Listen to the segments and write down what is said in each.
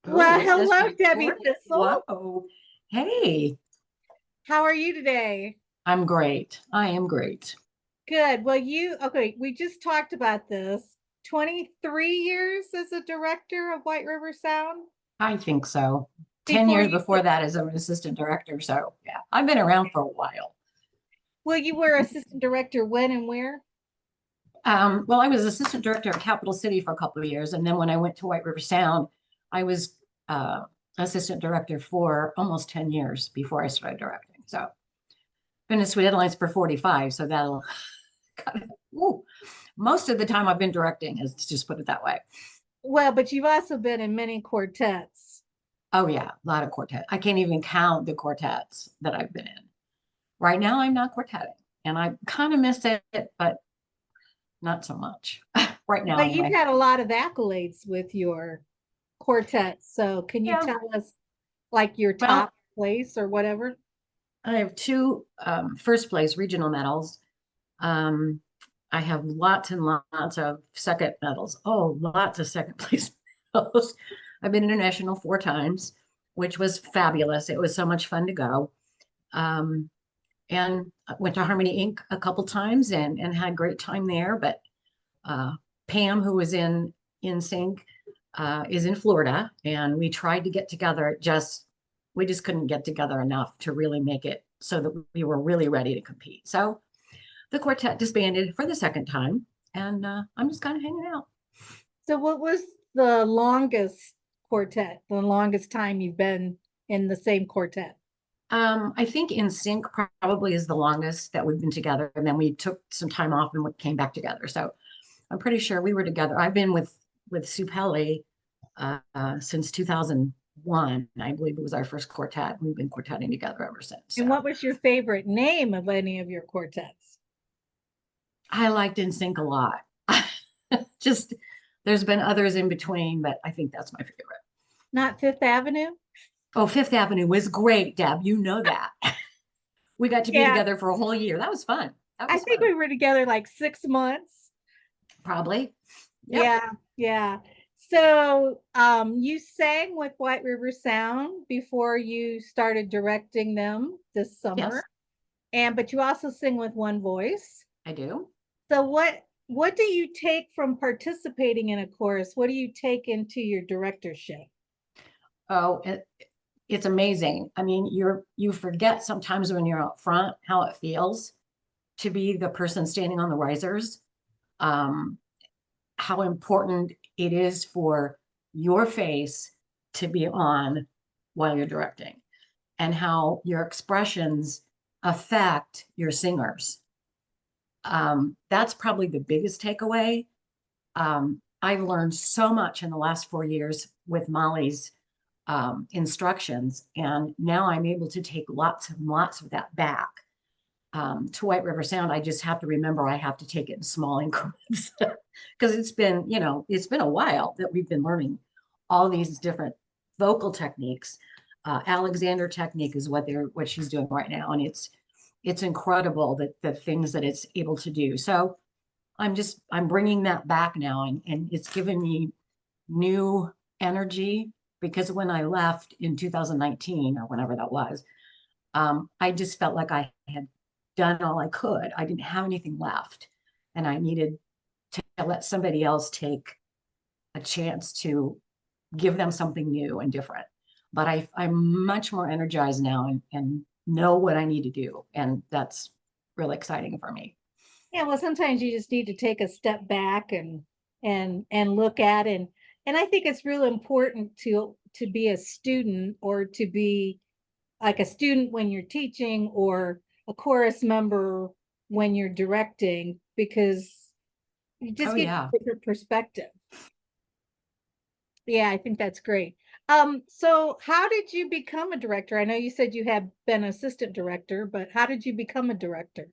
Well, Oh, is this hello, Debbie recording? Thistle. Whoa. Hey, How are you today? I'm great. I am great. Good. Well, okay, we just talked about this. 23 years as a director of White River Sound I think so. 10 before years you, before that as an assistant director. So, yeah, I've been around for a while. well, you were assistant director when and where? Well, I was assistant director at Capital City for a couple of years. And then when I went to White River Sound, I was assistant director for almost 10 years before I started directing. So, been in Sweet Headlines for 45. So that'll kind of, ooh, most of the time I've been directing, is just put it that way. Well, but you've also been in many quartets. Oh yeah, a lot of quartet. I can't even count the quartets that I've been in. Right now, I'm not quartetting, and I kind of miss it, but not so much right now, But you've anyway. had a lot of accolades with your quartets. So can you Yeah. tell us like your Well, top place or whatever? I have two first place regional medals. Um, I have lots and lots of second medals. Oh, lots of second place medals. I've been international 4 times, which was fabulous. It was so much fun to go. Um, and I went to Harmony Inc. a couple times and had a great time there. But uh, Pam, who was in sync, is in Florida, and we tried to get together. We just couldn't get together enough to really make it so that we were really ready to compete. So the quartet disbanded for the second time, and I'm just kind of hanging out. So what was the longest quartet, the longest time you've been in the same quartet? I think in sync probably is the longest that we've been together, and then we took some time off and came back together. So I'm pretty sure we were together. I've been with Sue Pelly since 2001. I believe it was our first quartet. We've been quartetting together ever since. And So what was your favorite name of any of your quartets? I liked In Sync a lot. Just there's been others in between, but I think that's my favorite. Not Fifth Avenue? Oh, Fifth Avenue was great, Deb. You know that. We got to be Yeah, together for a whole year. That was fun. That I was think fun. we were together like 6 months. Probably. Yep. Yeah, yeah. So, you sang with White River Sound before you started directing them this summer, Yes, and but you also sing with one voice. I do. So what do you take from participating in a chorus? What do you take into your directorship? Oh, it's amazing. I mean, you forget sometimes when you're out front how it feels to be the person standing on the risers. Um, how important it is for your face to be on while you're directing, and how your expressions affect your singers. That's probably the biggest takeaway. I've learned so much in the last 4 years with Molly's instructions, and now I'm able to take lots and lots of that back to White River Sound. I just have to remember I have to take it in small increments because it's been a while that we've been learning all these different vocal techniques. Alexander technique is what she's doing right now, and it's incredible that the things that it's able to do. So I'm bringing that back now, and it's given me new energy because when I left in 2019 or whenever that was, I just felt like I had done all I could. I didn't have anything left, and I needed to let somebody else take a chance to give them something new and different. But I'm much more energized now and know what I need to do, and that's really exciting for me. Yeah, well, sometimes you just need to take a step back and look at and I think it's real important to be a student or to be like a student when you're teaching or a chorus member when you're directing because you Oh just get yeah. a different perspective. Yeah, I think that's great. So how did you become a director? I know you said you had been assistant director, but how did you become a director?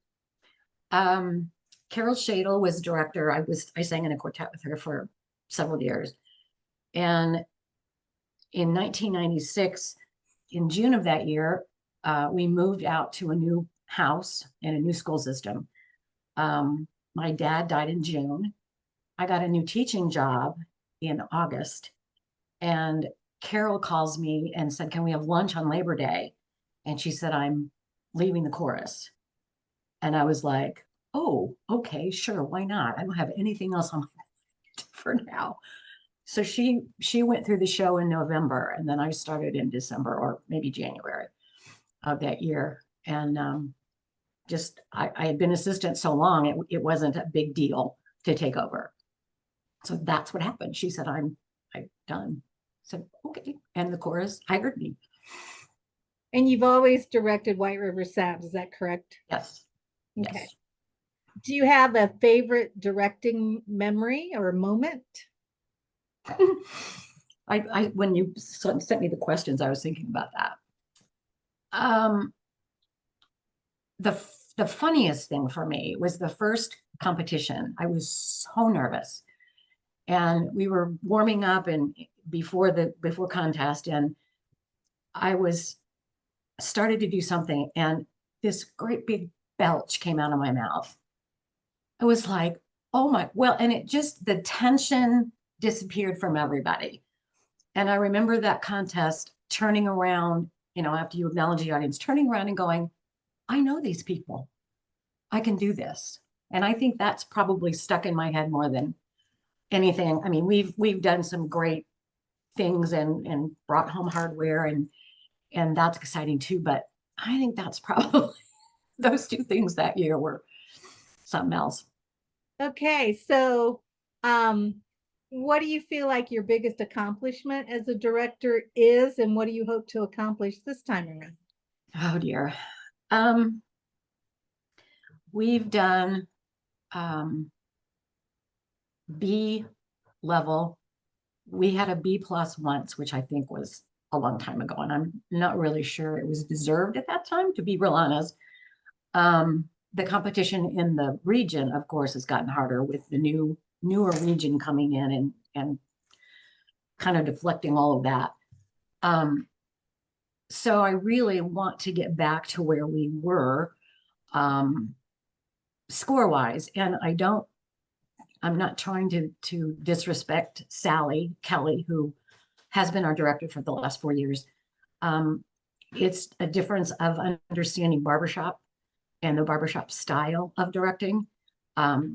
Um, Carol Shadle was director. I sang in a quartet with her for several years. And in 1996, in June of that year, we moved out to a new house and a new school system. My dad died in June. I got a new teaching job in August. And Carol calls me and said, "Can we have lunch on Labor Day?" And she said, "I'm leaving the chorus." And I was like, "Oh, okay, sure, why not? I don't have anything else on my plate for now." So she went through the show in November, and then I started in December or maybe January of that year. And just I had been assistant so long, it wasn't a big deal to take over. So that's what happened. She said, I'm done. I said, okay. And the chorus hired me. And you've always directed White River Sound, is that correct? Yes. Okay. Yes. Do you have a favorite directing memory or moment? I when you sent me the questions, I was thinking about that. Um, the funniest thing for me was the first competition. I was so nervous, and we were warming up and before contest, and I was started to do something, and this great big belch came out of my mouth. I was like, oh my, well, and it just, the tension disappeared from everybody. And I remember that contest turning around, after you acknowledge the audience, turning around and going, I know these people. I can do this. And I think that's probably stuck in my head more than anything. I mean, we've done some great things and brought home hardware and that's exciting too. But I think that's probably those two things that year were something else. Okay, so um, what do you feel like your biggest accomplishment as a director is, and what do you hope to accomplish this time around? Oh dear. Um, we've done B level. We had a B plus once, which I think was a long time ago, and I'm not really sure it was deserved at that time, to be real honest. The competition in the region, of course, has gotten harder with the newer region coming in and kind of deflecting all of that. So I really want to get back to where we were score wise, and I'm not trying to disrespect Sally Kelly, who has been our director for the last 4 years. It's a difference of understanding barbershop and the barbershop style of directing.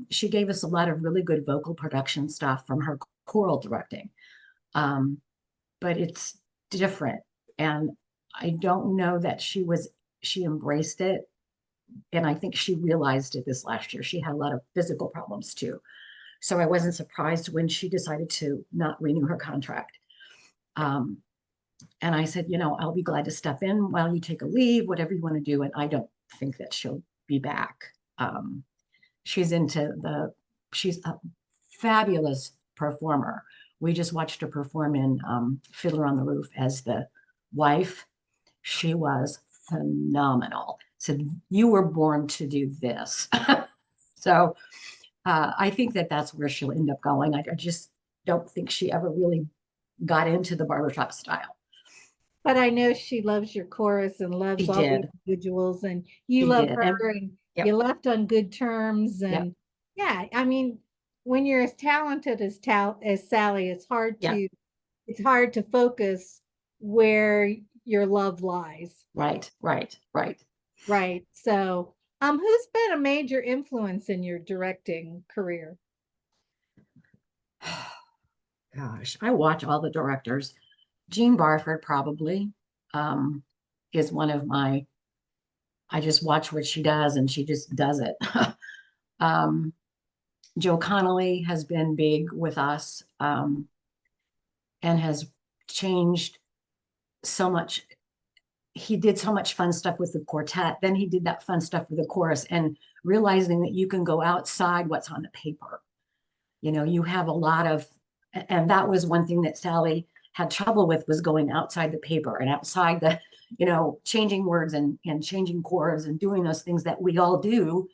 She gave us a lot of really good vocal production stuff from her choral directing, but it's different. And I don't know that she embraced it. And I think she realized it this last year. She had a lot of physical problems too. So I wasn't surprised when she decided to not renew her contract. Um, and I said, I'll be glad to step in while you take a leave, whatever you want to do. And I don't think that she'll be back. She's she's a fabulous performer. We just watched her perform in Fiddler on the Roof as the wife. She was phenomenal. Said, you were born to do this. So I think that that's where she'll end up going. I just don't think she ever really got into the barbershop style. But I know she loves your chorus and loves He all the did. individuals, and you He love did. her, And and you yep, left on good terms. yep, And yeah, I mean, when you're as talented as Sally, yep. it's hard to focus where your love lies. Right, right, right. Right. So, who's been a major influence in your directing career? Gosh, I watch all the directors. Jean Barford probably um, is one of my, I just watch what she does and she just does it. um, Joe Connolly has been big with us and has changed so much. He did so much fun stuff with the quartet. Then he did that fun stuff with the chorus and realizing that you can go outside what's on the paper. You have a lot of, and that was one thing that Sally had trouble with, was going outside the paper and outside the, changing words and changing chords and doing those things that we all do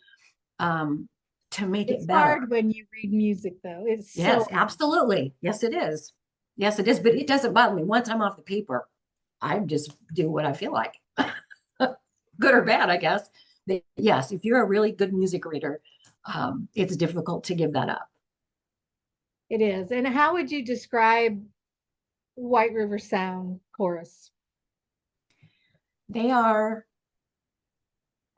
um, to make It's it hard better. when you read music, though. It's Yes, so absolutely. Yes, it is. Yes, it is. But it doesn't bother me. Once I'm off the paper, I just do what I feel like. Good or bad, I guess. Yes, if you're a really good music reader, it's difficult to give that up. it is. And how would you describe White River Sound Chorus? They are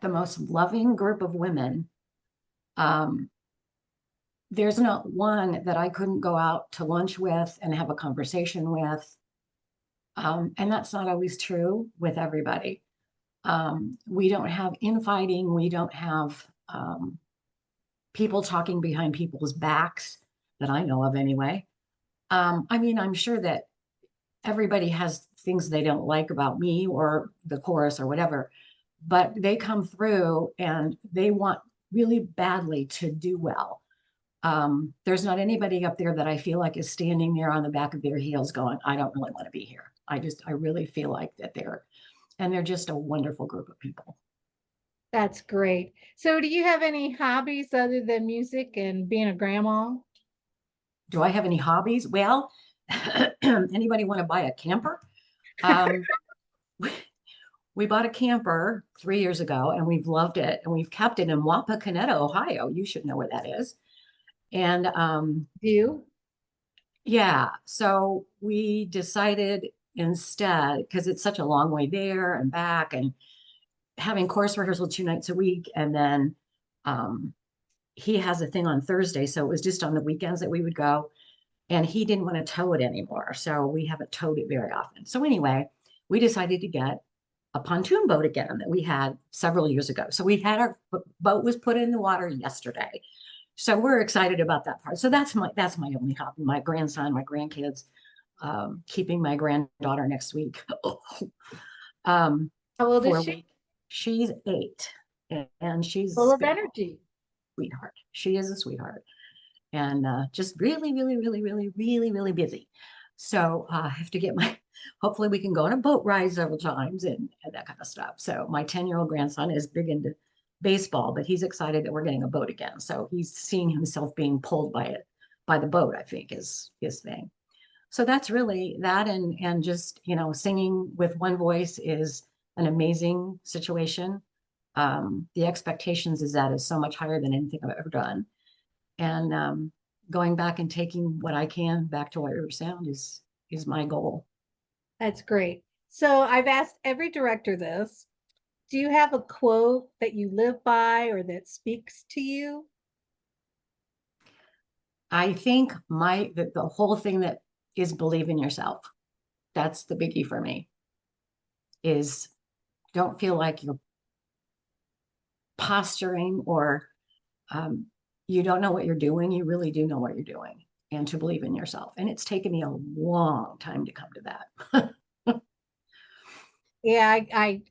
the most loving group of women. Um, there's not one that I couldn't go out to lunch with and have a conversation with. And that's not always true with everybody. We don't have infighting. We don't have people talking behind people's backs that I know of anyway. I mean, I'm sure that everybody has things they don't like about me or the chorus or whatever, but they come through and they want really badly to do well. There's not anybody up there that I feel like is standing there on the back of their heels going, I don't really want to be here. I really feel like that they're just a wonderful group of people. That's great. So do you have any hobbies other than music and being a grandma? Do I have any hobbies? Well, anybody want to buy a camper? Um, we bought a camper 3 years ago and we've loved it and we've kept it in Wapakoneta, Ohio. You should know where that is. And Do you? yeah, so we decided instead, because it's such a long way there and back, and having course rehearsal 2 nights a week, and then um, he has a thing on Thursday, so it was just on the weekends that we would go, and he didn't want to tow it anymore, so we haven't towed it very often. So anyway, we decided to get a pontoon boat again that we had several years ago. So we had our boat was put in the water yesterday. So we're excited about that part. So that's my only hobby. My grandson, my grandkids, keeping my granddaughter next week. How old is For a she? week. She's 8 and Full she's of been a energy. sweetheart. She is a sweetheart and just really, really, really, really, really, really busy. So I have to get my, hopefully we can go on a boat ride several times and that kind of stuff. So my 10-year-old grandson is big into baseball, but he's excited that we're getting a boat again. So he's seeing himself being pulled by it, by the boat, I think is his thing. So that's really that. And just, singing with one voice is an amazing situation. The expectations is that is so much higher than anything I've ever done. And going back and taking what I can back to White River Sound is my goal. That's great. So I've asked every director this. Do you have a quote that you live by or that speaks to you? I think the whole thing that is believe in yourself. That's the biggie for me is don't feel like you're posturing or um, you don't know what you're doing. You really do know what you're doing and to believe in yourself. And it's taken me a long time to come to that. Yeah,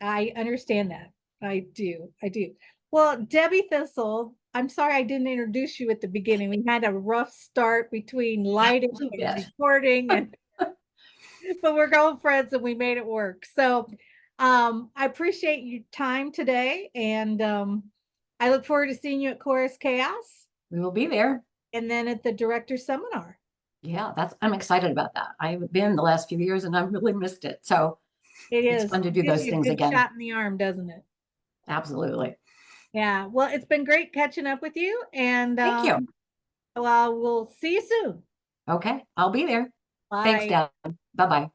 I understand that. I do. I do. Well, Debbie Thistle, I'm sorry I didn't introduce you at the beginning. We had a rough start between lighting You and bet. recording and but we're girlfriends and we made it work. So I appreciate your time today and I look forward to seeing you at Chorus Chaos We will be there. and then at the director seminar. Yeah, I'm excited about that. I haven't been the last few years and I've really missed it. So It it's is. fun to It do gives those you a things good again. shot in the arm, doesn't it? Absolutely. Yeah. Well, it's been great catching up with you and Thank you. well, we'll see you soon. Okay, I'll be there. Thanks, Bye. Deb. Bye bye.